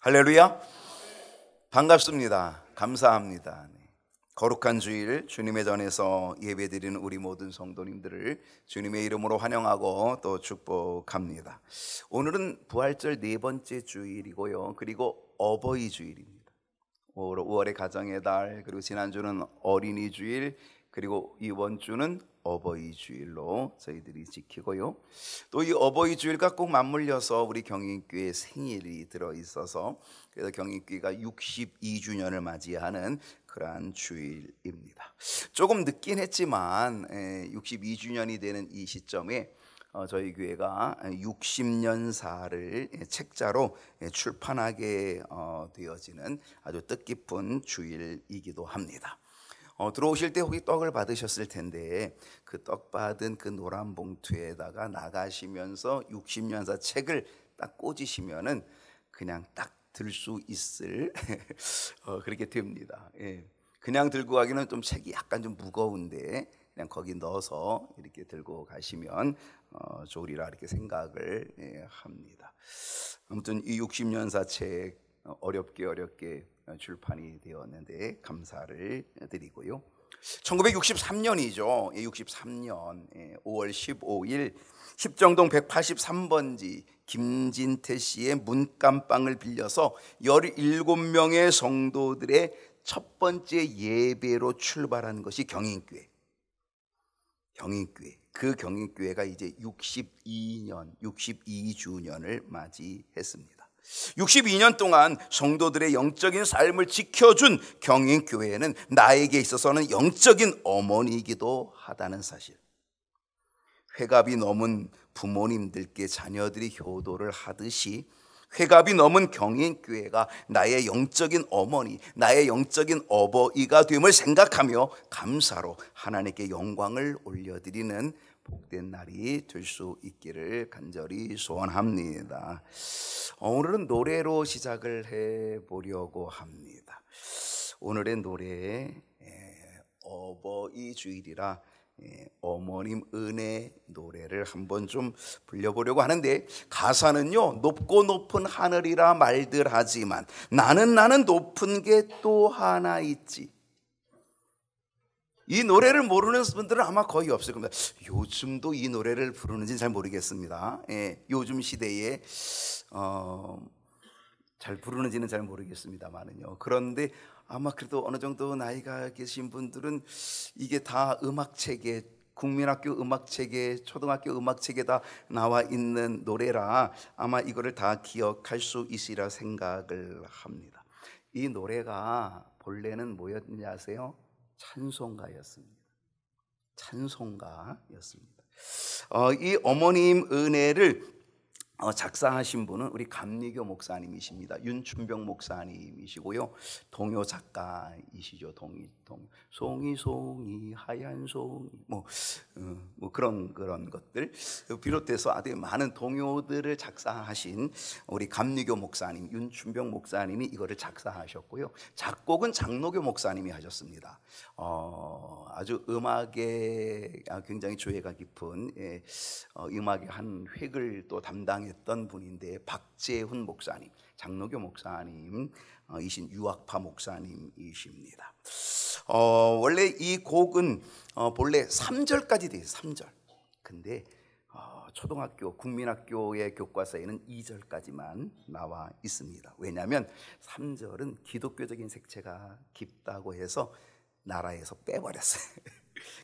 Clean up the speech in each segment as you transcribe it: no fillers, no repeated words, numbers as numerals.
할렐루야. 반갑습니다. 감사합니다. 거룩한 주일 주님의 전에서 예배드리는 우리 모든 성도님들을 주님의 이름으로 환영하고 또 축복합니다. 오늘은 부활절 네 번째 주일이고요. 그리고 어버이 주일입니다. 5월의 가정의 달, 그리고 지난주는 어린이 주일, 그리고 이번 주는 어버이 주일로 저희들이 지키고요. 또 이 어버이 주일과 꼭 맞물려서 우리 경인교회 생일이 들어있어서, 그래서 경인교회가 62주년을 맞이하는 그러한 주일입니다. 조금 늦긴 했지만 62주년이 되는 이 시점에 저희 교회가 60년사를 책자로 출판하게 되어지는 아주 뜻깊은 주일이기도 합니다. 들어오실 때 혹시 떡을 받으셨을 텐데, 그 떡 받은 그 노란 봉투에다가 나가시면서 60년사 책을 딱 꽂으시면은 그냥 딱 들 수 있을 그렇게 됩니다. 그냥 들고 가기는 좀 책이 약간 좀 무거운데 그냥 거기 넣어서 이렇게 들고 가시면 좋으리라 이렇게 생각을 합니다. 아무튼 이 60년사 책 어렵게 출판이 되었는데 감사를 드리고요. 1963년이죠. 63년 5월 15일 십정동 183번지 김진태 씨의 문감방을 빌려서 17명의 성도들의 첫 번째 예배로 출발한 것이 경인교회. 그 경인교회가 이제 62주년을 맞이했습니다. 62년 동안 성도들의 영적인 삶을 지켜준 경인교회는 나에게 있어서는 영적인 어머니이기도 하다는 사실. 회갑이 넘은 부모님들께 자녀들이 효도를 하듯이 회갑이 넘은 경인교회가 나의 영적인 어머니, 나의 영적인 어버이가 됨을 생각하며 감사로 하나님께 영광을 올려드리는 복된 날이 될 수 있기를 간절히 소원합니다. 오늘은 노래로 시작을 해보려고 합니다. 오늘의 노래 어버이 주일이라 어머님 은혜 노래를 한번 좀 불려보려고 하는데, 가사는요, 높고 높은 하늘이라 말들 하지만 나는 높은 게 또 하나 있지. 이 노래를 모르는 분들은 아마 거의 없을 겁니다. 요즘도 이 노래를 부르는지는 잘 모르겠습니다. 요즘 시대에 잘 부르는지는 잘 모르겠습니다만은요. 그런데 아마 그래도 어느 정도 나이가 계신 분들은 이게 다 음악책에, 국민학교 음악책에, 초등학교 음악책에 다 나와 있는 노래라 아마 이거를 다 기억할 수 있으리라 생각을 합니다. 이 노래가 본래는 뭐였는지 아세요? 찬송가였습니다. 이 어머님 은혜를 작사하신 분은 우리 감리교 목사님이십니다. 윤춘병 목사님이시고요. 동요 작가이시죠. 송이 하얀 송이 뭐 그런 것들 비롯해서 아주 많은 동요들을 작사하신 우리 감리교 목사님 윤춘병 목사님이 이거를 작사하셨고요. 작곡은 장로교 목사님이 하셨습니다. 아주 음악에 굉장히 조예가 깊은 음악의 한 획을 또 담당했던 분인데, 박재훈 목사님, 장로교 목사님이신 유학파 목사님이십니다. 원래 이 곡은 본래 3절까지 돼요. 3절. 근데 초등학교 국민학교의 교과서에는 2절까지만 나와 있습니다. 왜냐하면 3절은 기독교적인 색채가 깊다고 해서 나라에서 빼버렸어요.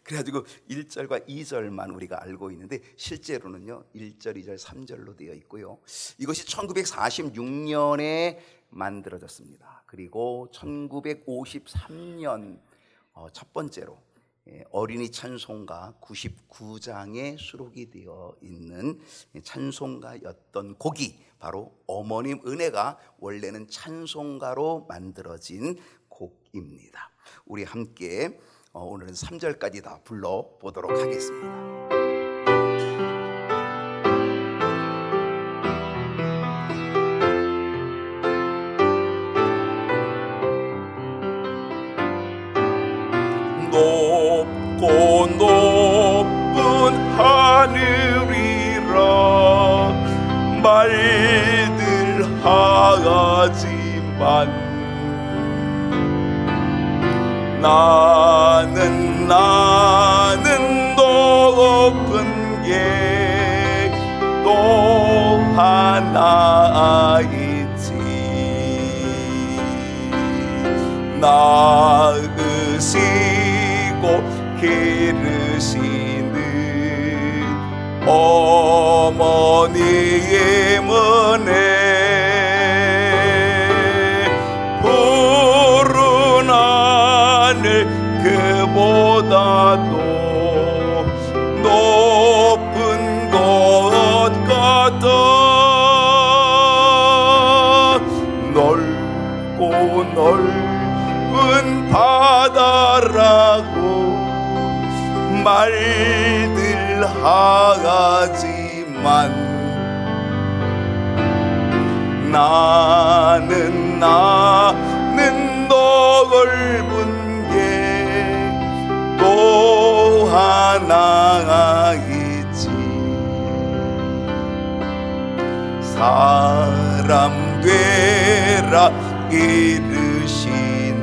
그래가지고 1절과 2절만 우리가 알고 있는데, 실제로는요 1절, 2절, 3절로 되어 있고요. 이것이 1946년에 만들어졌습니다. 그리고 1953년 첫 번째로 어린이 찬송가 99장에 수록이 되어 있는 찬송가였던 곡이 바로 어머님 은혜가 원래는 찬송가로 만들어진 곡입니다. 우리 함께 오늘은 3절까지 다 불러보도록 하겠습니다. 높고 높은 하늘이라 말들 하가 나는 높은 게 또 하나 있지. 낳으시고 기르시는 어머니의 은혜, 푸른 하늘 그보다도 높은 것 같아. 넓고 넓은 바다라고 말들 하지만 나는 넓은 게 또 하나 있지. 사람 되라 이르시는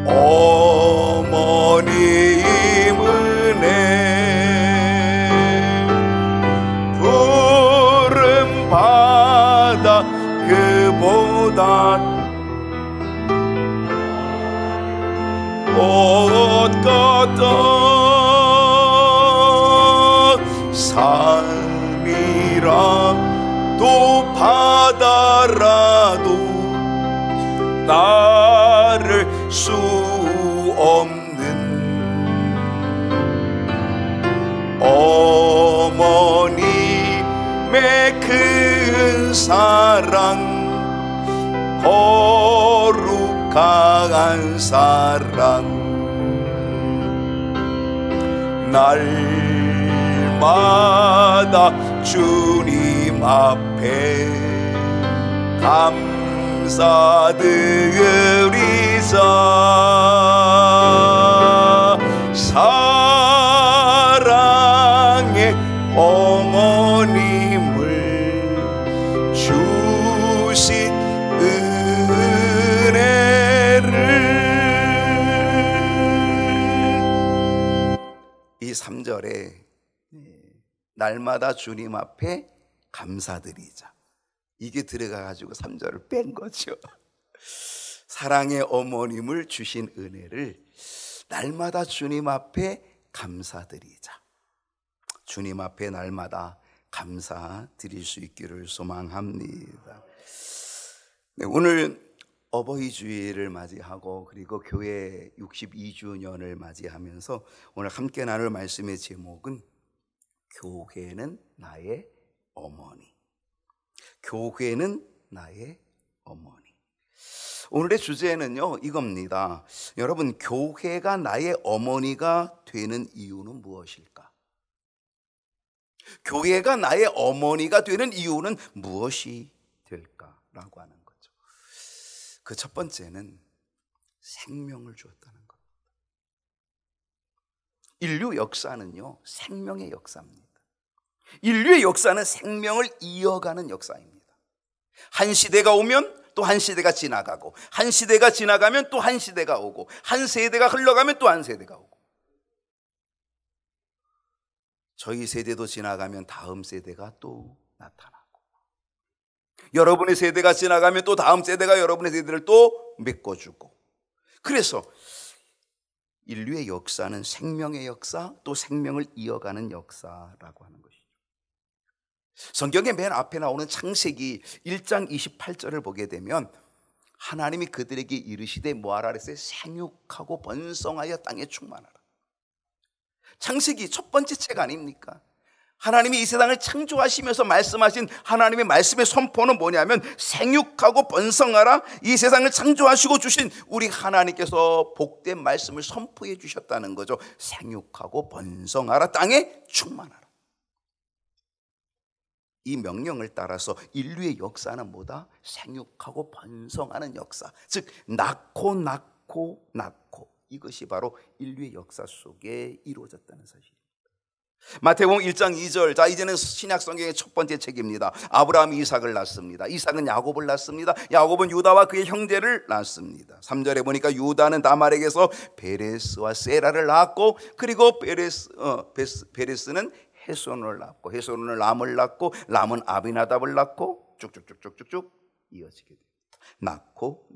어머니 은혜, 푸른 바다 그보다 꽃 같아. 산이라도 바다라도 나를 수 없는 어머님의 큰 사랑, 거룩한 사랑, 날마다 주님 앞에 감사드리자. 사랑의 어머님을 주신 이 3절에 날마다 주님 앞에 감사드리자, 이게 들어가가지고 3절을 뺀 거죠. 사랑의 어머님을 주신 은혜를 날마다 주님 앞에 감사드리자. 주님 앞에 날마다 감사드릴 수 있기를 소망합니다. 네, 오늘 어버이 주일을 맞이하고 그리고 교회 62주년을 맞이하면서 오늘 함께 나눌 말씀의 제목은 교회는 나의 어머니. 교회는 나의 어머니. 오늘의 주제는요, 이겁니다. 여러분, 교회가 나의 어머니가 되는 이유는 무엇일까? 교회가 나의 어머니가 되는 이유는 무엇이 될까라고 하는 거죠. 그 첫 번째는 생명을 주었다는 겁니다. 인류 역사는요, 생명의 역사입니다. 인류의 역사는 생명을 이어가는 역사입니다. 한 시대가 오면 또 한 시대가 지나가고, 한 시대가 지나가면 또 한 시대가 오고, 한 세대가 흘러가면 또 한 세대가 오고, 저희 세대도 지나가면 다음 세대가 또 나타나고, 여러분의 세대가 지나가면 또 다음 세대가 여러분의 세대를 또 메꿔주고, 그래서 인류의 역사는 생명의 역사, 또 생명을 이어가는 역사라고 하는 것이죠. 성경의 맨 앞에 나오는 창세기 1장 28절을 보게 되면 하나님이 그들에게 이르시되 뭐하라 그랬어요? 생육하고 번성하여 땅에 충만하라. 창세기 첫 번째 책 아닙니까? 하나님이 이 세상을 창조하시면서 말씀하신 하나님의 말씀의 선포는 뭐냐면 생육하고 번성하라. 이 세상을 창조하시고 주신 우리 하나님께서 복된 말씀을 선포해 주셨다는 거죠. 생육하고 번성하라, 땅에 충만하라. 이 명령을 따라서 인류의 역사는 뭐다? 생육하고 번성하는 역사, 즉 낳고 이것이 바로 인류의 역사 속에 이루어졌다는 사실입니다. 마태복음 1장 2절. 자, 이제는 신약 성경의 첫 번째 책입니다. 아브라함이 이삭을 낳습니다. 이삭은 야곱을 낳습니다. 야곱은 유다와 그의 형제를 낳습니다. 3절에 보니까 유다는 다말에게서 베레스와 세라를 낳았고, 그리고 베레스는 헤손을 낳고, 헤손은 람을 낳고, 람은 아비나답을 낳고, 쭉쭉쭉쭉쭉 이어지게 됩니다. 낳고.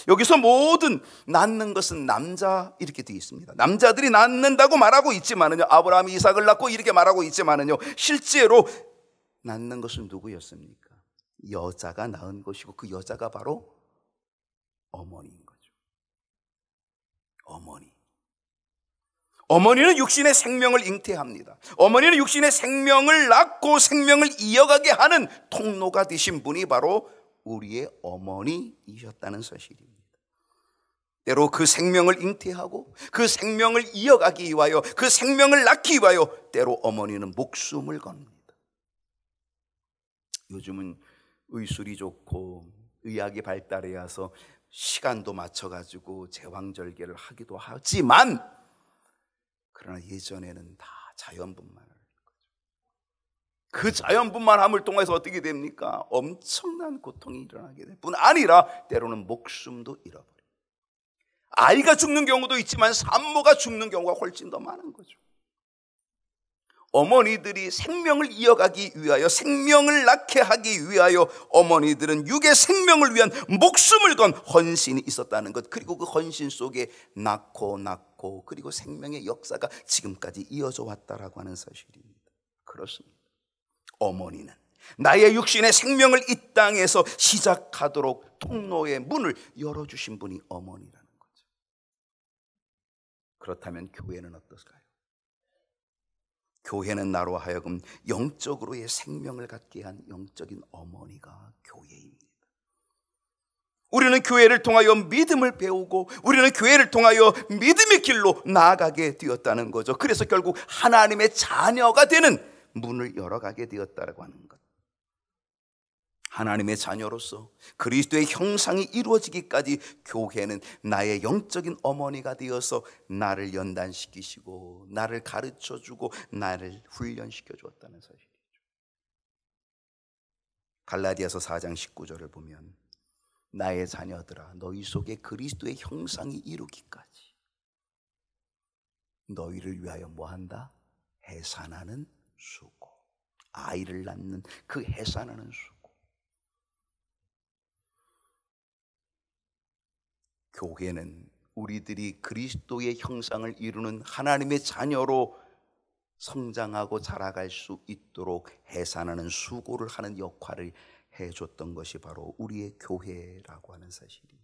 여기서 모든 낳는 것은 남자 이렇게 되어 있습니다. 남자들이 낳는다고 말하고 있지만은요, 아브라함이 이삭을 낳고 이렇게 말하고 있지만은요, 실제로 낳는 것은 누구였습니까? 여자가 낳은 것이고, 그 여자가 바로 어머니인 거죠. 어머니는 육신의 생명을 잉태합니다. 어머니는 육신의 생명을 낳고 생명을 이어가게 하는 통로가 되신 분이 바로 우리의 어머니이셨다는 사실입니다. 때로 그 생명을 잉태하고 그 생명을 이어가기 위하여, 그 생명을 낳기 위하여 때로 어머니는 목숨을 겁니다. 요즘은 의술이 좋고 의학이 발달해 와서 시간도 맞춰가지고 제왕절개를 하기도 하지만, 그러나 예전에는 다 자연분만을, 그 자연분만함을 통해서 어떻게 됩니까? 엄청난 고통이 일어나게 될 뿐 아니라 때로는 목숨도 잃어버려요. 아이가 죽는 경우도 있지만 산모가 죽는 경우가 훨씬 더 많은 거죠. 어머니들이 생명을 이어가기 위하여, 생명을 낳게 하기 위하여 어머니들은 육의 생명을 위한 목숨을 건 헌신이 있었다는 것, 그리고 그 헌신 속에 낳고 그리고 생명의 역사가 지금까지 이어져 왔다라고 하는 사실입니다. 그렇습니다. 어머니는 나의 육신의 생명을 이 땅에서 시작하도록 통로의 문을 열어주신 분이 어머니라는 거죠. 그렇다면 교회는 어떨까요? 교회는 나로 하여금 영적으로의 생명을 갖게 한 영적인 어머니가 교회입니다. 우리는 교회를 통하여 믿음을 배우고, 우리는 교회를 통하여 믿음의 길로 나아가게 되었다는 거죠. 그래서 결국 하나님의 자녀가 되는 문을 열어가게 되었다고 하는 것. 하나님의 자녀로서 그리스도의 형상이 이루어지기까지 교회는 나의 영적인 어머니가 되어서 나를 연단시키시고 나를 가르쳐주고 나를 훈련시켜 주었다는 사실이죠. 갈라디아서 4장 19절을 보면, 나의 자녀들아 너희 속에 그리스도의 형상이 이루기까지 너희를 위하여 뭐한다? 해산하는 수고. 아이를 낳는 그 해산하는 수고. 교회는 우리들이 그리스도의 형상을 이루는 하나님의 자녀로 성장하고 자라갈 수 있도록 해산하는 수고를 하는 역할을 해줬던 것이 바로 우리의 교회라고 하는 사실입니다.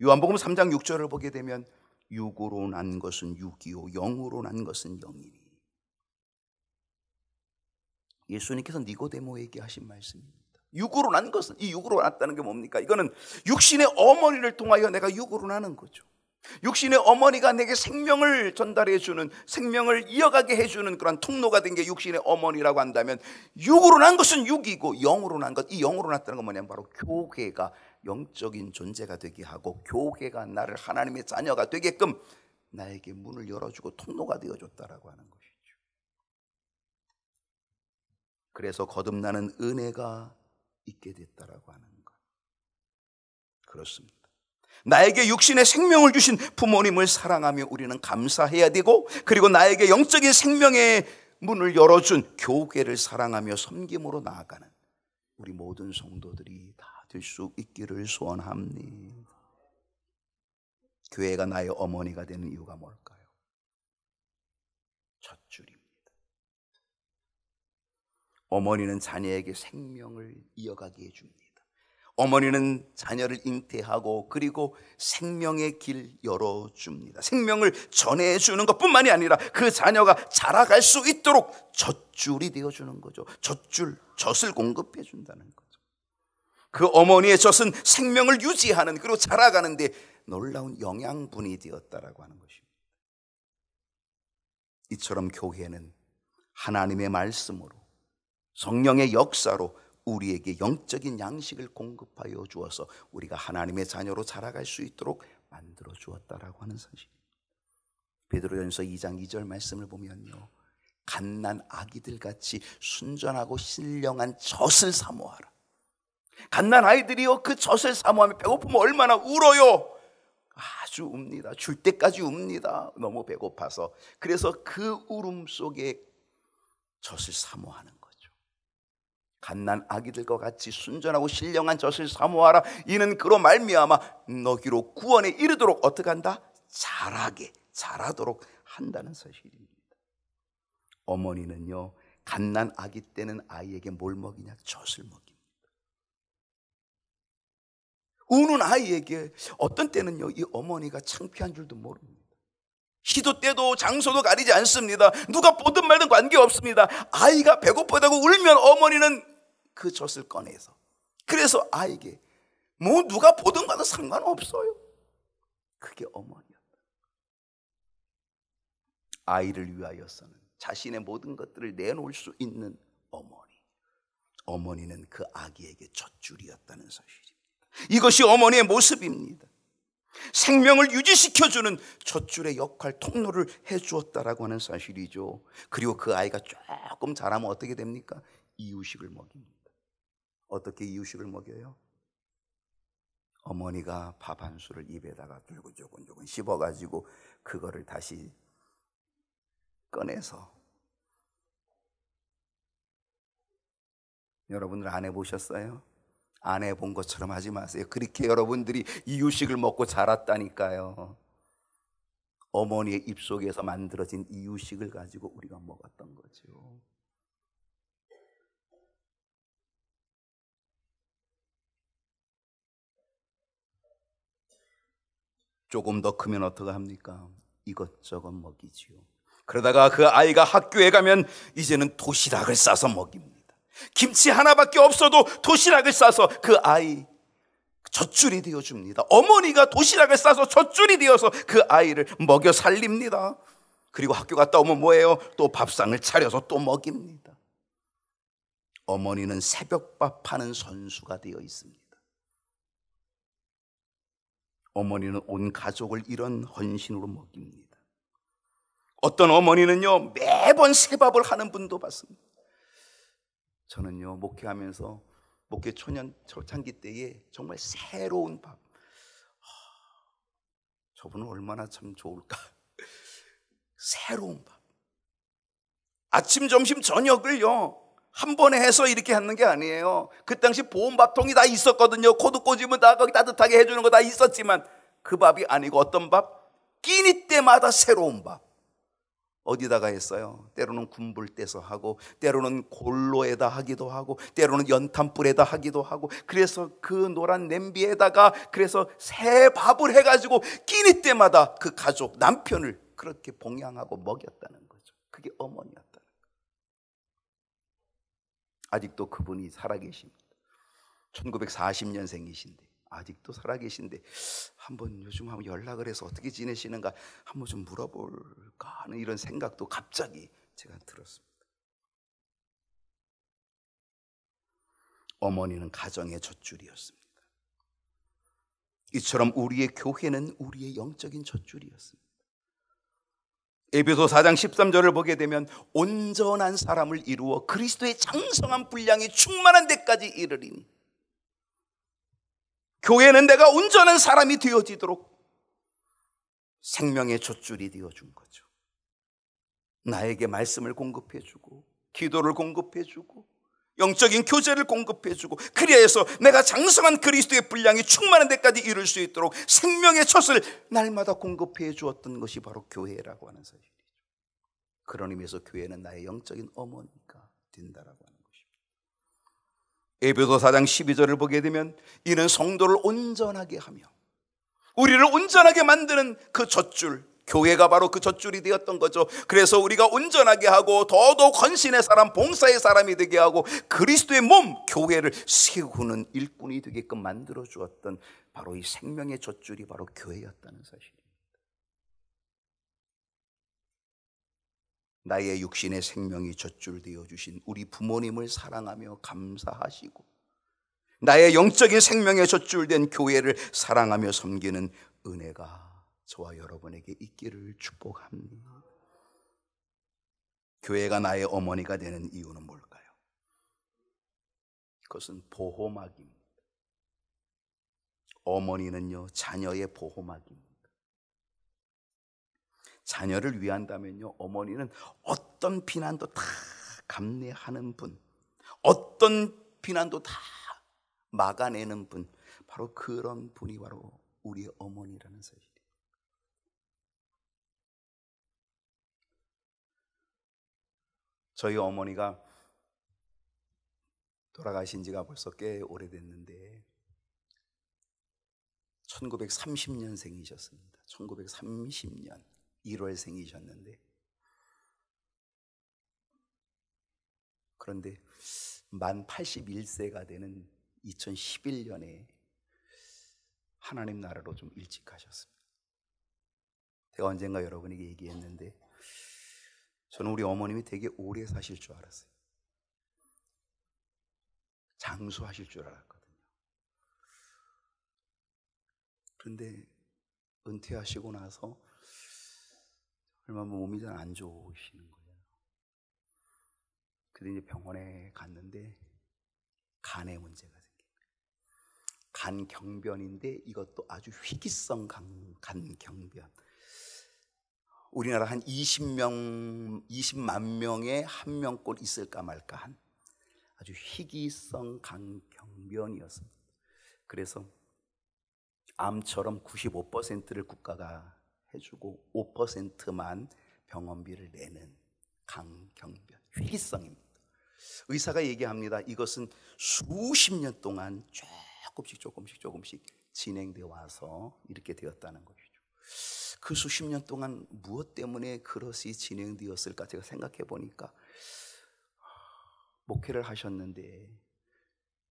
요한복음 3장 6절을 보게 되면, 육으로 난 것은 육이요 영으로 난 것은 영이니. 예수님께서 니고데모에게 하신 말씀입니다. 육으로 난 것은, 이 육으로 났다는 게 뭡니까? 이거는 육신의 어머니를 통하여 내가 육으로 나는 거죠. 육신의 어머니가 내게 생명을 전달해 주는, 생명을 이어가게 해주는 그런 통로가 된 게 육신의 어머니라고 한다면, 육으로 난 것은 육이고 영으로 난 것, 이 영으로 났다는 건 뭐냐면 바로 교회가 영적인 존재가 되게 하고, 교회가 나를 하나님의 자녀가 되게끔 나에게 문을 열어주고 통로가 되어줬다라고 하는 것이죠. 그래서 거듭나는 은혜가 있게 됐다라고 하는 것. 그렇습니다. 나에게 육신의 생명을 주신 부모님을 사랑하며 우리는 감사해야 되고, 그리고 나에게 영적인 생명의 문을 열어준 교회를 사랑하며 섬김으로 나아가는 우리 모든 성도들이 다 될 수 있기를 소원합니다. 교회가 나의 어머니가 되는 이유가 뭘까요? 젖줄입니다. 어머니는 자녀에게 생명을 이어가게 해줍니다. 어머니는 자녀를 잉태하고 그리고 생명의 길 열어줍니다. 생명을 전해주는 것뿐만이 아니라 그 자녀가 자라갈 수 있도록 젖줄이 되어주는 거죠. 젖을 공급해 준다는 거죠. 그 어머니의 젖은 생명을 유지하는, 그리고 자라가는 데 놀라운 영양분이 되었다라고 하는 것입니다. 이처럼 교회는 하나님의 말씀으로, 성령의 역사로 우리에게 영적인 양식을 공급하여 주어서 우리가 하나님의 자녀로 자라갈 수 있도록 만들어 주었다라고 하는 사실입니다. 베드로전서 2장 2절 말씀을 보면요, 갓난 아기들 같이 순전하고 신령한 젖을 사모하라. 갓난 아이들이요, 그 젖을 사모하며 배고프면 얼마나 울어요. 아주 웁니다. 줄 때까지 웁니다. 너무 배고파서. 그래서 그 울음 속에 젖을 사모하는 거죠. 갓난 아기들과 같이 순전하고 신령한 젖을 사모하라. 이는 그로 말미암아 너희로 구원에 이르도록 어떻게 한다? 자라도록 한다는 사실입니다. 어머니는요, 갓난 아기 때는 아이에게 뭘 먹이냐? 젖을 먹입니다. 우는 아이에게 어떤 때는요, 이 어머니가 창피한 줄도 모릅니다. 시도 때도 장소도 가리지 않습니다. 누가 보든 말든 관계없습니다. 아이가 배고프다고 울면 어머니는 그 젖을 꺼내서, 그래서 아이에게 뭐 누가 보든 봐도 상관없어요. 그게 어머니였다. 아이를 위하여서는 자신의 모든 것들을 내놓을 수 있는 어머니. 어머니는 그 아기에게 젖줄이었다는 사실입니다. 이것이 어머니의 모습입니다. 생명을 유지시켜주는 젖줄의 역할, 통로를 해주었다라고 하는 사실이죠. 그리고 그 아이가 조금 자라면 어떻게 됩니까? 이유식을 먹입니다. 어떻게 이유식을 먹여요? 어머니가 밥 한 술을 입에다가 들고 조곤조곤 씹어가지고 그거를 다시 꺼내서, 여러분들 안 해보셨어요? 안 해본 것처럼 하지 마세요. 그렇게 여러분들이 이유식을 먹고 자랐다니까요. 어머니의 입속에서 만들어진 이유식을 가지고 우리가 먹었던 거죠. 조금 더 크면 어떻게 합니까? 이것저것 먹이지요. 그러다가 그 아이가 학교에 가면 이제는 도시락을 싸서 먹입니다. 김치 하나밖에 없어도 도시락을 싸서 그 아이 젖줄이 되어줍니다. 어머니가 도시락을 싸서 젖줄이 되어서 그 아이를 먹여 살립니다. 그리고 학교 갔다 오면 뭐예요? 또 밥상을 차려서 또 먹입니다. 어머니는 새벽밥 하는 선수가 되어 있습니다. 어머니는 온 가족을 이런 헌신으로 먹입니다. 어떤 어머니는요, 매번 새밥을 하는 분도 봤습니다. 저는요, 목회하면서 목회 초창기 때에 정말 새로운 밥, 저분은 얼마나 참 좋을까. 새로운 밥, 아침, 점심, 저녁을요 한 번에 해서 이렇게 하는 게 아니에요. 그 당시 보온밥통이 다 있었거든요. 코드 꽂으면 다 거기 따뜻하게 해주는 거 다 있었지만 그 밥이 아니고 어떤 밥? 끼니 때마다 새로운 밥. 어디다가 했어요? 때로는 군불 떼서 하고, 때로는 골로에다 하기도 하고, 때로는 연탄불에다 하기도 하고, 그래서 그 노란 냄비에다가 그래서 새 밥을 해가지고 끼니 때마다 그 가족, 남편을 그렇게 봉양하고 먹였다는 거죠. 그게 어머니였다는 거예요. 아직도 그분이 살아계십니다. 1940년생이신데 아직도 살아계신데 한번 요즘 한번 연락을 해서 어떻게 지내시는가 한번 좀 물어볼까 하는 이런 생각도 갑자기 제가 들었습니다. 어머니는 가정의 젖줄이었습니다. 이처럼 우리의 교회는 우리의 영적인 젖줄이었습니다. 에베소 4장 13절을 보게 되면 온전한 사람을 이루어 그리스도의 장성한 분량이 충만한 데까지 이르리니, 교회는 내가 온전한 사람이 되어지도록 생명의 젖줄이 되어준 거죠. 나에게 말씀을 공급해주고, 기도를 공급해주고, 영적인 교제를 공급해주고, 그리하여서 내가 장성한 그리스도의 분량이 충만한 데까지 이룰 수 있도록 생명의 젖을 날마다 공급해 주었던 것이 바로 교회라고 하는 사실이죠. 그런 의미에서 교회는 나의 영적인 어머니가 된다라고 하는 것입니다. 에베소 4장 12절을 보게 되면 이는 성도를 온전하게 하며 우리를 온전하게 만드는 그 젖줄, 교회가 바로 그 젖줄이 되었던 거죠. 그래서 우리가 온전하게 하고 더더욱 헌신의 사람, 봉사의 사람이 되게 하고 그리스도의 몸, 교회를 세우는 일꾼이 되게끔 만들어 주었던 바로 이 생명의 젖줄이 바로 교회였다는 사실입니다. 나의 육신의 생명이 젖줄 되어 주신 우리 부모님을 사랑하며 감사하시고, 나의 영적인 생명의 젖줄된 교회를 사랑하며 섬기는 은혜가 저와 여러분에게 있기를 축복합니다. 교회가 나의 어머니가 되는 이유는 뭘까요? 그것은 보호막입니다. 어머니는요, 자녀의 보호막입니다. 자녀를 위한다면요, 어머니는 어떤 비난도 다 감내하는 분, 어떤 비난도 다 막아내는 분, 바로 그런 분이 바로 우리의 어머니라는 사실이에요. 저희 어머니가 돌아가신 지가 벌써 꽤 오래됐는데 1930년생이셨습니다. 1930년 1월생이셨는데, 그런데 만 81세가 되는 2011년에 하나님 나라로 좀 일찍 가셨습니다. 제가 언젠가 여러분에게 얘기했는데 저는 우리 어머님이 되게 오래 사실 줄 알았어요. 장수하실 줄 알았거든요. 그런데 은퇴하시고 나서 얼마 몸이 잘 안 좋으시는 거예요. 그래서 이제 병원에 갔는데 간에 문제가 생긴 거예요. 간 경변인데 이것도 아주 희귀성 간 경변. 우리나라 한 20만 명에 한 명꼴 있을까 말까 한 아주 희귀성 간 경변이었습니다. 그래서 암처럼 95%를 국가가 해주고 5%만 병원비를 내는 강경변, 희귀성입니다. 의사가 얘기합니다. 이것은 수십 년 동안 조금씩 진행되어 와서 이렇게 되었다는 것이죠. 그 수십 년 동안 무엇 때문에 그것이 진행되었을까 제가 생각해 보니까, 목회를 하셨는데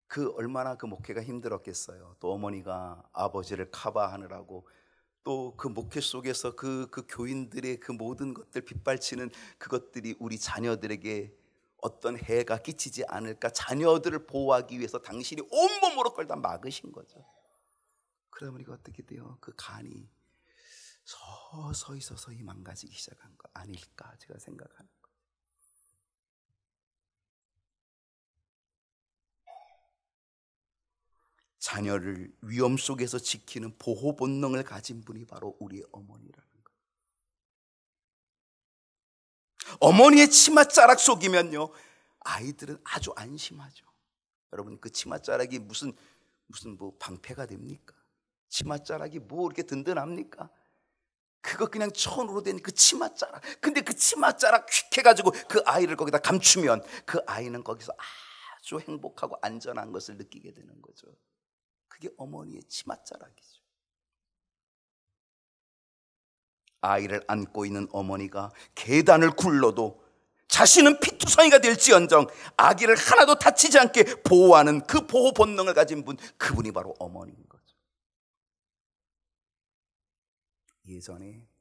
그 얼마나 그 목회가 힘들었겠어요. 또 어머니가 아버지를 커버하느라고 또 그 목회 속에서 그 교인들의 그 모든 것들 빗발치는 그것들이 우리 자녀들에게 어떤 해가 끼치지 않을까, 자녀들을 보호하기 위해서 당신이 온몸으로 그걸 다 막으신 거죠. 그러다 보니까 어떻게 돼요? 그 간이 서서히 망가지기 시작한 거 아닐까 제가 생각하는 거예요. 자녀를 위험 속에서 지키는 보호 본능을 가진 분이 바로 우리의 어머니라는 거예요. 어머니의 치맛자락 속이면요, 아이들은 아주 안심하죠. 여러분, 그 치맛자락이 무슨 뭐 방패가 됩니까? 치맛자락이 뭐 이렇게 든든합니까? 그거 그냥 천으로 된 그 치맛자락. 근데 그 치맛자락 휙 해가지고 그 아이를 거기다 감추면 그 아이는 거기서 아주 행복하고 안전한 것을 느끼게 되는 거죠. 그게 어머니의 치맛자락이죠. 아이를 안고 있는 어머니가 계단을 굴러도 자신은 피투성이가 될지언정 아기를 하나도 다치지 않게 보호하는 그 보호 본능을 가진 분, 그분이 바로 어머니인 거죠.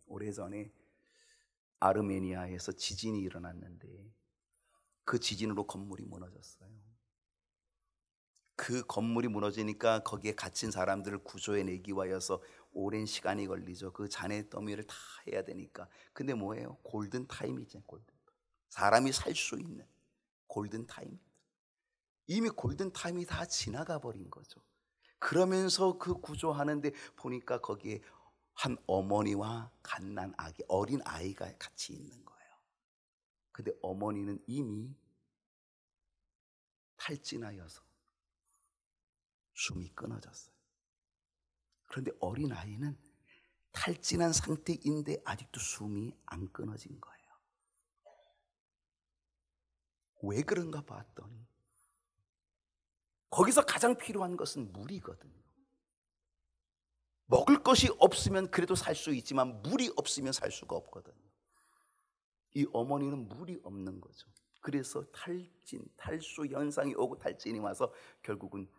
오래전에 아르메니아에서 지진이 일어났는데 그 지진으로 건물이 무너졌어요. 그 건물이 무너지니까 거기에 갇힌 사람들을 구조해내기 위해서 오랜 시간이 걸리죠. 그 잔해 더미를 다 해야 되니까. 근데 뭐예요? 골든 타임이죠. 사람이 살 수 있는 골든 타임. 이미 골든 타임이 다 지나가 버린 거죠. 그러면서 그 구조하는데 보니까 거기에 한 어머니와 갓난 아기, 어린 아이가 같이 있는 거예요. 근데 어머니는 이미 탈진하여서 숨이 끊어졌어요. 그런데 어린 아이는 탈진한 상태인데 아직도 숨이 안 끊어진 거예요. 왜 그런가 봤더니 거기서 가장 필요한 것은 물이거든요. 먹을 것이 없으면 그래도 살 수 있지만 물이 없으면 살 수가 없거든요. 이 어머니는 물이 없는 거죠. 그래서 탈수 현상이 오고 탈진이 와서 결국은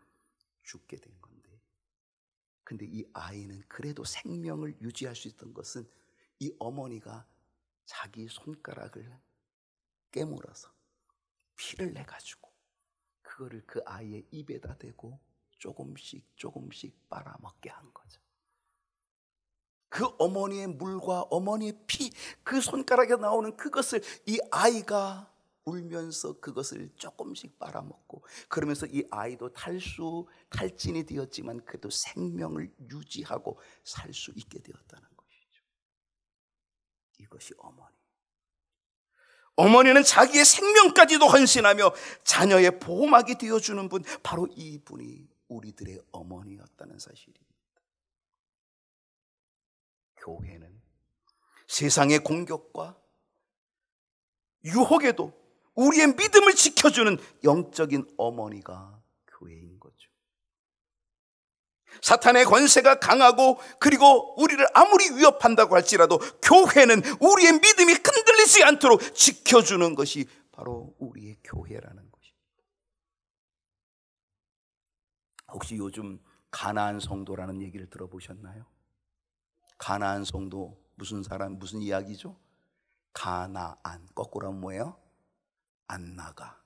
죽게 된 건데, 근데 이 아이는 그래도 생명을 유지할 수 있던 것은 이 어머니가 자기 손가락을 깨물어서 피를 내가지고 그거를 그 아이의 입에다 대고 조금씩 빨아먹게 한 거죠. 그 어머니의 물과 어머니의 피, 그 손가락에 나오는 그것을 이 아이가 울면서 그것을 조금씩 빨아먹고, 그러면서 이 아이도 탈진이 되었지만 그래도 생명을 유지하고 살 수 있게 되었다는 것이죠. 이것이 어머니는 자기의 생명까지도 헌신하며 자녀의 보호막이 되어주는 분, 바로 이분이 우리들의 어머니였다는 사실입니다. 교회는 세상의 공격과 유혹에도 우리의 믿음을 지켜주는 영적인 어머니가 교회인 거죠. 사탄의 권세가 강하고 그리고 우리를 아무리 위협한다고 할지라도 교회는 우리의 믿음이 흔들리지 않도록 지켜주는 것이 바로 우리의 교회라는 것입니다. 혹시 요즘 가나안 성도라는 얘기를 들어보셨나요? 가나안 성도, 무슨 이야기죠? 가나안, 거꾸로 하면 뭐예요? 안 나가.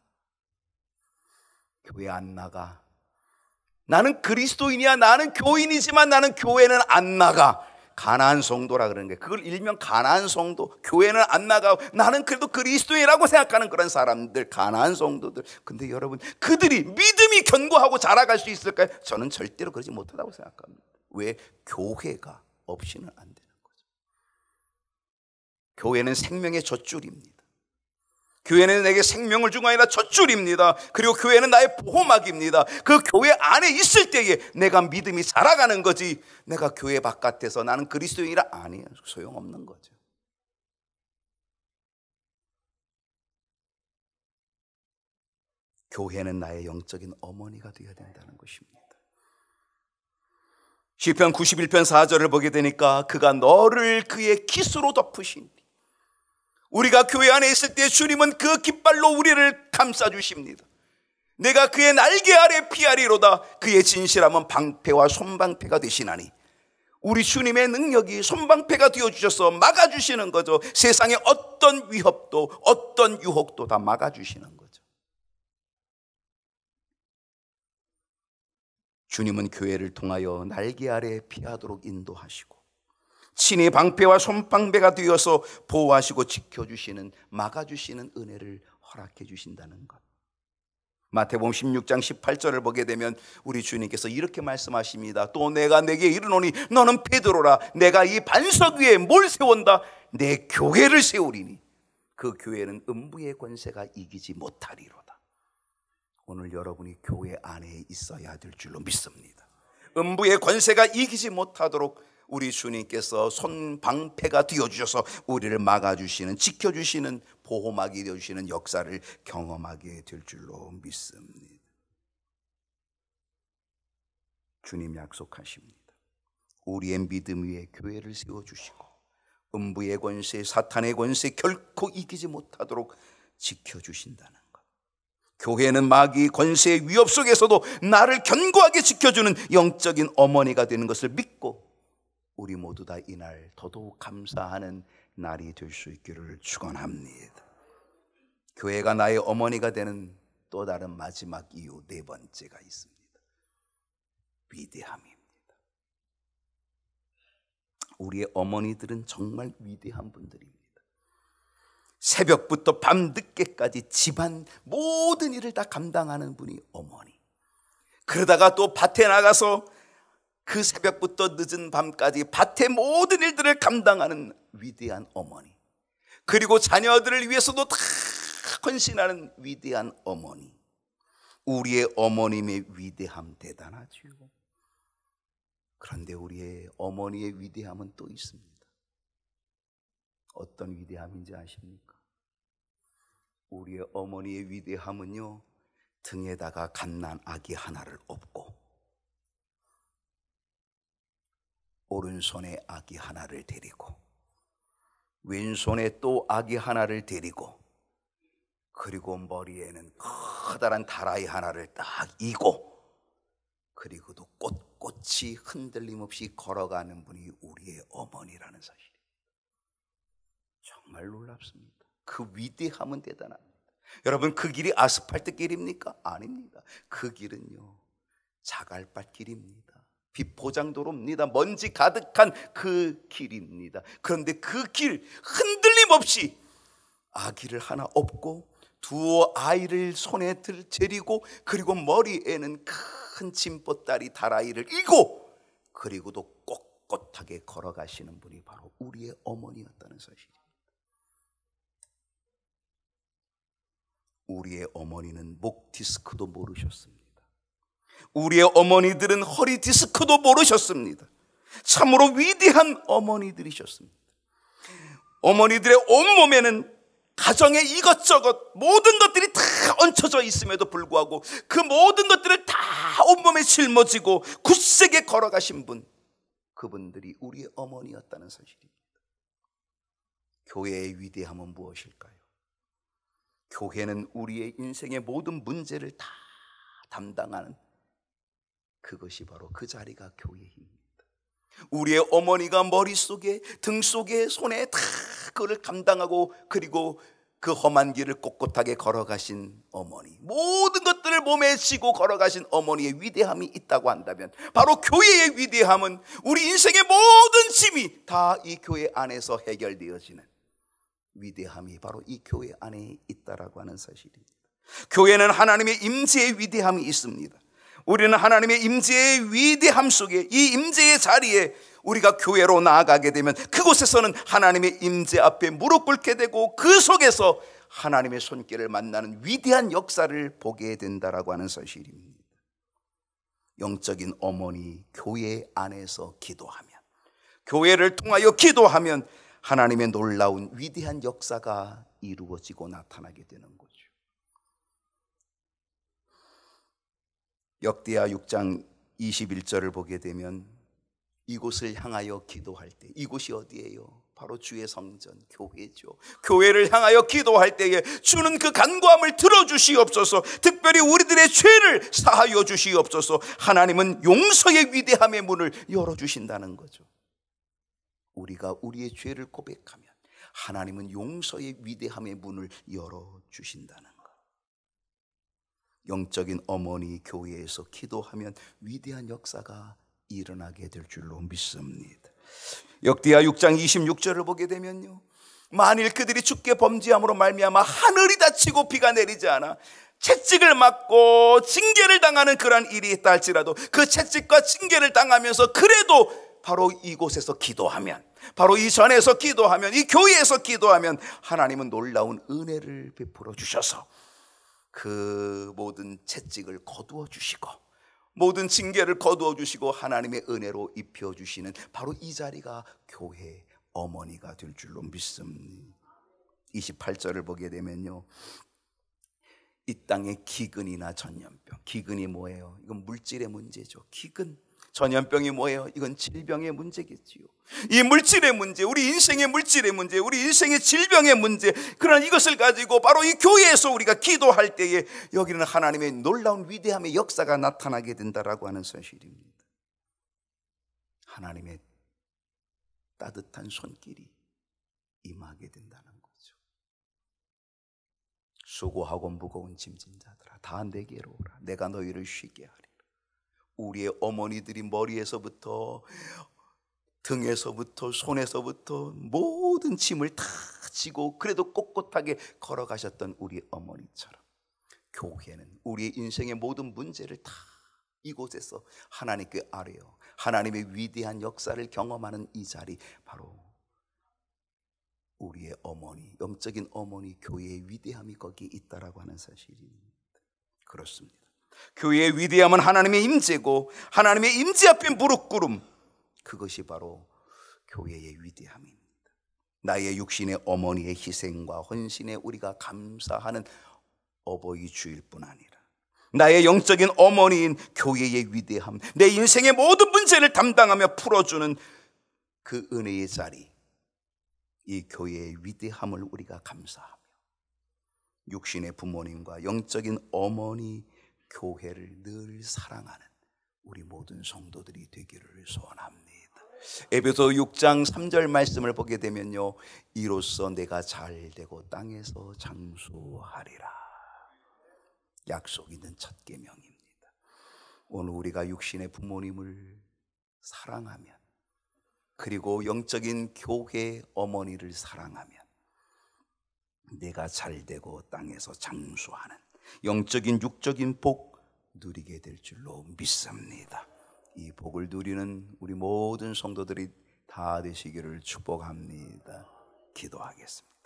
교회 안 나가. 나는 그리스도인이야, 나는 교인이지만 나는 교회는 안 나가. 가나안 성도라 그러는 거예요. 그걸 일명 가나안 성도, 교회는 안 나가고 나는 그래도 그리스도인이라고 생각하는 그런 사람들, 가나안 성도들. 근데 여러분, 그들이 믿음이 견고하고 자라갈 수 있을까요? 저는 절대로 그러지 못하다고 생각합니다. 왜? 교회가 없이는 안 되는 거죠. 교회는 생명의 젖줄입니다. 교회는 내게 생명을 주가 아니라 젖줄입니다. 그리고 교회는 나의 보호막입니다. 그 교회 안에 있을 때에 내가 믿음이 자라가는 거지, 내가 교회 바깥에서 나는 그리스도인이라, 아니에요. 소용없는 거죠. 교회는 나의 영적인 어머니가 되어야 된다는 것입니다. 시편 91편 4절을 보게 되니까 그가 너를 그의 깃으로 덮으시니, 우리가 교회 안에 있을 때 주님은 그 깃발로 우리를 감싸주십니다. 내가 그의 날개 아래 피하리로다. 그의 진실함은 방패와 손방패가 되시나니, 우리 주님의 능력이 손방패가 되어주셔서 막아주시는 거죠. 세상의 어떤 위협도 어떤 유혹도 다 막아주시는 거죠. 주님은 교회를 통하여 날개 아래 피하도록 인도하시고 친히 방패와 손방패가 되어서 보호하시고 지켜주시는, 막아주시는 은혜를 허락해 주신다는 것. 마태복음 16장 18절을 보게 되면 우리 주님께서 이렇게 말씀하십니다. 또 내가 내게 이르노니 너는 베드로라. 내가 이 반석 위에 뭘 세운다? 내 교회를 세우리니 그 교회는 음부의 권세가 이기지 못하리로다. 오늘 여러분이 교회 안에 있어야 될 줄로 믿습니다. 음부의 권세가 이기지 못하도록 우리 주님께서 손방패가 되어주셔서 우리를 막아주시는, 지켜주시는, 보호막이 되어주시는 역사를 경험하게 될 줄로 믿습니다. 주님 약속하십니다. 우리의 믿음 위에 교회를 세워주시고 음부의 권세, 사탄의 권세 결코 이기지 못하도록 지켜주신다는 것. 교회는 마귀 권세의 위협 속에서도 나를 견고하게 지켜주는 영적인 어머니가 되는 것을 믿고 우리 모두 다 이날 더더욱 감사하는 날이 될 수 있기를 축원합니다. 교회가 나의 어머니가 되는 또 다른 마지막 이유, 네 번째가 있습니다. 위대함입니다. 우리의 어머니들은 정말 위대한 분들입니다. 새벽부터 밤늦게까지 집안 모든 일을 다 감당하는 분이 어머니. 그러다가 또 밭에 나가서 그 새벽부터 늦은 밤까지 밭의 모든 일들을 감당하는 위대한 어머니, 그리고 자녀들을 위해서도 다 헌신하는 위대한 어머니. 우리의 어머님의 위대함 대단하지요. 그런데 우리의 어머니의 위대함은 또 있습니다. 어떤 위대함인지 아십니까? 우리의 어머니의 위대함은요, 등에다가 갓난 아기 하나를 업고 오른손에 아기 하나를 데리고 왼손에 또 아기 하나를 데리고, 그리고 머리에는 커다란 다라이 하나를 딱 이고, 그리고도 꼿꼿이 흔들림 없이 걸어가는 분이 우리의 어머니라는 사실입니다. 정말 놀랍습니다. 그 위대함은 대단합니다. 여러분, 그 길이 아스팔트 길입니까? 아닙니다. 그 길은요, 자갈밭 길입니다. 비포장도로입니다. 먼지 가득한 그 길입니다. 그런데 그 길 흔들림 없이 아기를 하나 업고 두 아이를 손에 재리고, 그리고 머리에는 큰 짐보따리 다라이를 이고, 그리고도 꼿꼿하게 걸어가시는 분이 바로 우리의 어머니였다는 사실입니다. 우리의 어머니는 목 디스크도 모르셨습니다. 우리의 어머니들은 허리 디스크도 모르셨습니다. 참으로 위대한 어머니들이셨습니다. 어머니들의 온몸에는 가정의 이것저것 모든 것들이 다 얹혀져 있음에도 불구하고 그 모든 것들을 다 온몸에 짊어지고 굳세게 걸어가신 분, 그분들이 우리의 어머니였다는 사실입니다. 교회의 위대함은 무엇일까요? 교회는 우리의 인생의 모든 문제를 다 담당하는, 그것이 바로 그 자리가 교회의 힘입니다. 우리의 어머니가 머릿속에, 등 속에, 손에 다 그걸 감당하고, 그리고 그 험한 길을 꼿꼿하게 걸어가신 어머니, 모든 것들을 몸에 지고 걸어가신 어머니의 위대함이 있다고 한다면, 바로 교회의 위대함은 우리 인생의 모든 짐이 다 이 교회 안에서 해결되어지는 위대함이 바로 이 교회 안에 있다라고 하는 사실입니다. 교회는 하나님의 임재의 위대함이 있습니다. 우리는 하나님의 임재의 위대함 속에, 이 임재의 자리에 우리가 교회로 나아가게 되면 그곳에서는 하나님의 임재 앞에 무릎 꿇게 되고, 그 속에서 하나님의 손길을 만나는 위대한 역사를 보게 된다라고 하는 사실입니다. 영적인 어머니, 교회 안에서 기도하면, 교회를 통하여 기도하면 하나님의 놀라운 위대한 역사가 이루어지고 나타나게 되는 거죠. 역대하 6장 21절을 보게 되면 이곳을 향하여 기도할 때, 이곳이 어디예요? 바로 주의 성전, 교회죠. 교회를 향하여 기도할 때에 주는 그 간구함을 들어주시옵소서. 특별히 우리들의 죄를 사하여 주시옵소서. 하나님은 용서의 위대함의 문을 열어주신다는 거죠. 우리가 우리의 죄를 고백하면 하나님은 용서의 위대함의 문을 열어주신다는 것. 영적인 어머니 교회에서 기도하면 위대한 역사가 일어나게 될 줄로 믿습니다. 역대하 6장 26절을 보게 되면요, 만일 그들이 주께 범죄함으로 말미암아 하늘이 닫히고 비가 내리지 않아 채찍을 맞고 징계를 당하는 그러한 일이 있다 할지라도, 그 채찍과 징계를 당하면서 그래도 바로 이곳에서 기도하면, 바로 이 전에서 기도하면, 이 교회에서 기도하면 하나님은 놀라운 은혜를 베풀어 주셔서 그 모든 채찍을 거두어 주시고 모든 징계를 거두어 주시고 하나님의 은혜로 입혀 주시는 바로 이 자리가 교회 어머니가 될 줄로 믿습니다. 28절을 보게 되면요, 이 땅에 기근이나 전염병, 기근이 뭐예요? 이건 물질의 문제죠. 기근, 전염병이 뭐예요? 이건 질병의 문제겠지요. 이 물질의 문제, 우리 인생의 물질의 문제, 우리 인생의 질병의 문제, 그러나 이것을 가지고 바로 이 교회에서 우리가 기도할 때에 여기는 하나님의 놀라운 위대함의 역사가 나타나게 된다라고 하는 사실입니다. 하나님의 따뜻한 손길이 임하게 된다는 거죠. 수고하고 무거운 짐진 자들아, 다 내게로 오라. 내가 너희를 쉬게 하리라. 우리의 어머니들이 머리에서부터 등에서부터 손에서부터 모든 짐을 다 지고 그래도 꼿꼿하게 걸어가셨던 우리 어머니처럼, 교회는 우리의 인생의 모든 문제를 다 이곳에서 하나님께 아뢰어 하나님의 위대한 역사를 경험하는 이 자리, 바로 우리의 어머니, 영적인 어머니 교회의 위대함이 거기에 있다라고 하는 사실입니다. 그렇습니다. 교회의 위대함은 하나님의 임재고 하나님의 임재 앞에 무릎 꿇음, 그것이 바로 교회의 위대함입니다. 나의 육신의 어머니의 희생과 헌신에 우리가 감사하는 어버이 주일 뿐 아니라 나의 영적인 어머니인 교회의 위대함, 내 인생의 모든 문제를 담당하며 풀어주는 그 은혜의 자리, 이 교회의 위대함을 우리가 감사하며 육신의 부모님과 영적인 어머니 교회를 늘 사랑하는 우리 모든 성도들이 되기를 소원합니다. 에베소 6장 3절 말씀을 보게 되면요, 이로써 내가 잘되고 땅에서 장수하리라. 약속 있는 첫 계명입니다. 오늘 우리가 육신의 부모님을 사랑하면, 그리고 영적인 교회 어머니를 사랑하면 내가 잘되고 땅에서 장수하는 영적인 육적인 복 누리게 될 줄로 믿습니다. 이 복을 누리는 우리 모든 성도들이 다 되시기를 축복합니다. 기도하겠습니다.